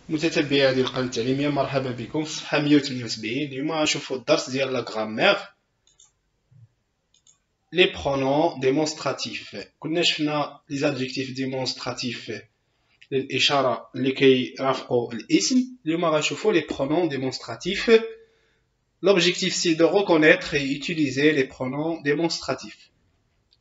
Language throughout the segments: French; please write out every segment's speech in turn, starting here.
متتبعي هذه القناة التعليمية، مرحبا بكم في صفحة 178. اليوم غنشوفو الدرس ديال لا غرامير لي برونون ديمونستراتيف. كنا شفنا لي زادجيكتيف ديمونستراتيف للإشارة اللي كيرافقو الاسم. اليوم غنشوفو لي برونون ديمونستراتيف. L'objectif c'est de reconnaître et utiliser les pronoms démonstratifs.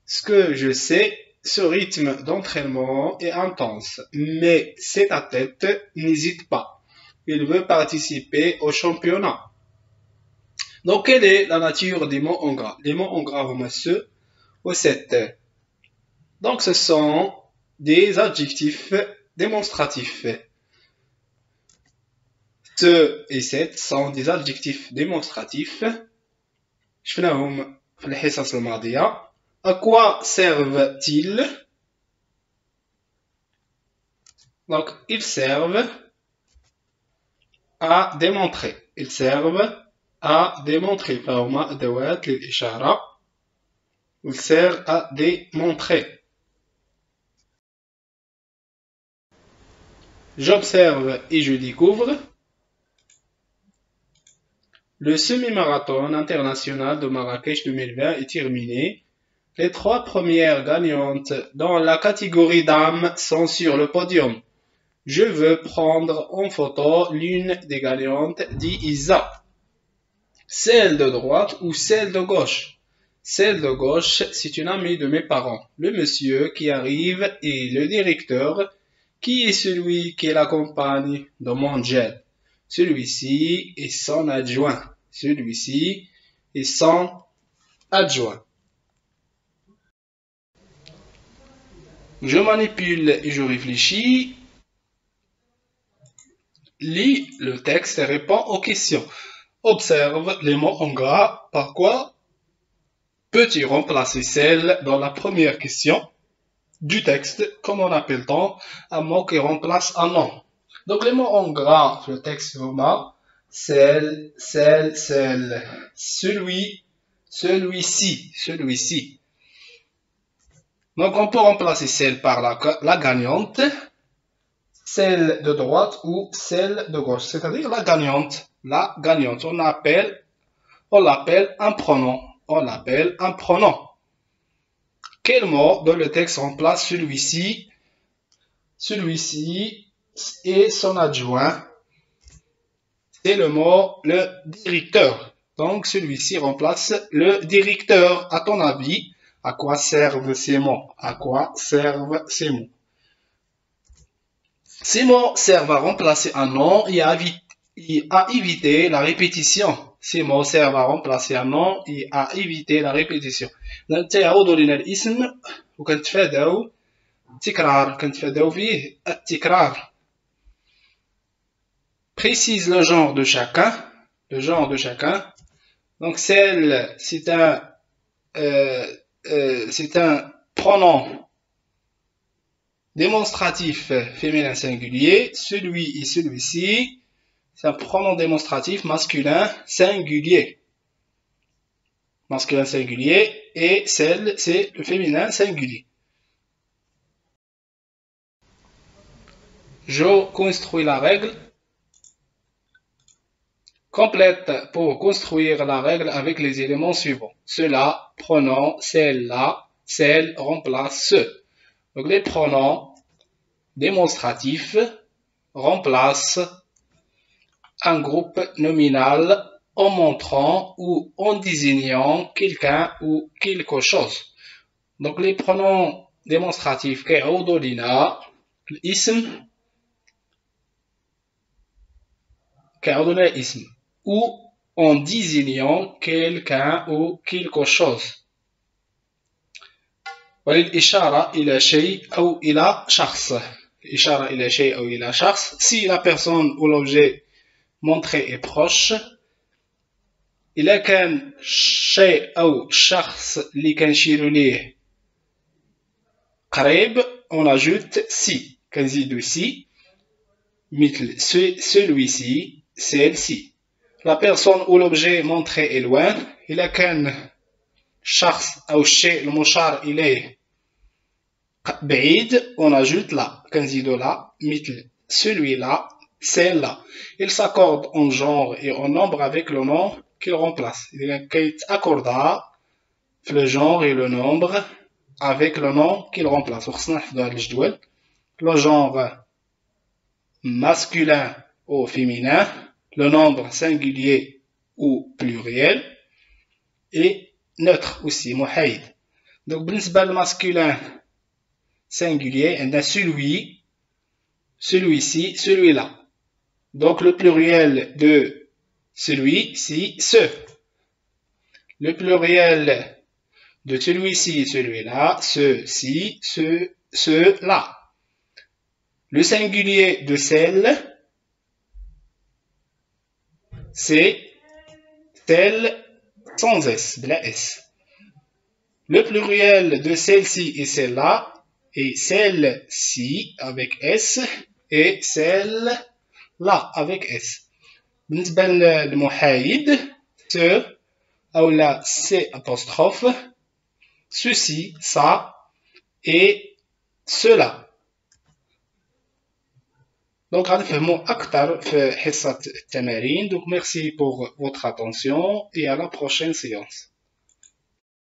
Ce que je sais, ce rythme d'entraînement est intense, mais cet athlète n'hésite pas. Il veut participer au championnat. Donc, quelle est la nature des mots en gras? Les mots en gras vont ceux ou 7. Donc, ce sont des adjectifs démonstratifs. Ce et 7 sont des adjectifs démonstratifs. شفناهم في الحصص الماضية. À quoi servent-ils? Donc, ils servent à démontrer. Ils servent à démontrer. فهما أدوات للإشارة. Ils servent à démontrer. J'observe et je découvre. Le semi-marathon international de Marrakech 2020 est terminé. Les 3 premières gagnantes dans la catégorie dames sont sur le podium. Je veux prendre en photo l'une des gagnantes, dit Isa. Celle de droite ou celle de gauche? Celle de gauche, c'est une amie de mes parents. Le monsieur qui arrive est le directeur. Qui est celui qui l'accompagne dans mon jet? Celui-ci est son adjoint. Celui-ci est son adjoint. Je manipule et je réfléchis. Lis le texte et réponds aux questions. Observe les mots en gras. Par quoi peux-tu remplacer celle dans la première question du texte? Comment appelle-t-on un mot qui remplace un nom? Donc les mots en gras, le texte vraiment, celle, celui, celui-ci, celui-ci. Donc on peut remplacer celle par la gagnante, celle de droite ou celle de gauche, c'est-à-dire la gagnante. La gagnante, on l'appelle un pronom. On l'appelle un pronom. Quel mot dans le texte remplace celui-ci? Celui-ci et son adjoint. C'est le mot le directeur. Donc celui-ci remplace le directeur. À ton avis, à quoi servent ces mots? À quoi servent ces mots? Ces mots servent à remplacer un nom et à éviter la répétition. Ces mots servent à remplacer un nom et à éviter la répétition. نتعودوا لنا الاسم وكنتفاداو التكرار كنتفاداو فيه التكرار. Précise le genre de chacun. Le genre de chacun. Donc celle, c'est un pronom démonstratif féminin singulier. Celui et celui-ci, c'est un pronom démonstratif masculin singulier. Masculin singulier. Et celle, c'est le féminin singulier. Je construis la règle. Complète pour construire la règle avec les éléments suivants. Cela, pronom, celle-là, celle remplace ce. Donc les pronoms démonstratifs remplacent un groupe nominal en montrant ou en désignant quelqu'un ou quelque chose. Donc les pronoms démonstratifs كيعوضوا لنا الاسم كيعوضوا لنا الاسم ou en désignant quelqu'un ou quelque chose. وللإشارة إلى شيء أو إلى شخص. الإشارة إلى شيء أو إلى شخص. Si la personne ou l'objet montré est proche. إذا كان شيء أو شخص اللي كنشيرو ليه قريب on ajoute si. كنزيدو si مثل celui-ci, celle-ci. La personne ou l'objet montré est loin. إذا كان شخص أو الشيء المشار إليه بعيد on ajoute là. كنزيدو là مثل celui-là, celle-là. Il s'accorde en genre et en nombre avec le nom qu'il remplace. Il s'accorde le genre et le nombre avec le nom qu'il remplace. Le genre masculin ou féminin, le nombre singulier ou pluriel, et neutre aussi, محايد. Donc, بالنسبة masculin singulier, on a celui, celui-ci, celui-là. Donc, le pluriel de celui-ci, ce. Le pluriel de celui-ci, celui-là, ceux-ci, ceux-là. Le singulier de celle, c'est celle sans S, de la S. Le pluriel de celle-ci et celle-là est celle-ci avec S et celle-là avec S. بالنسبة للمحايد ce أو la C apostrophe, ceci, ça et cela. Donc, غنفهموا أكثر في حصة التمارين. Donc, merci pour votre attention et à la prochaine séance.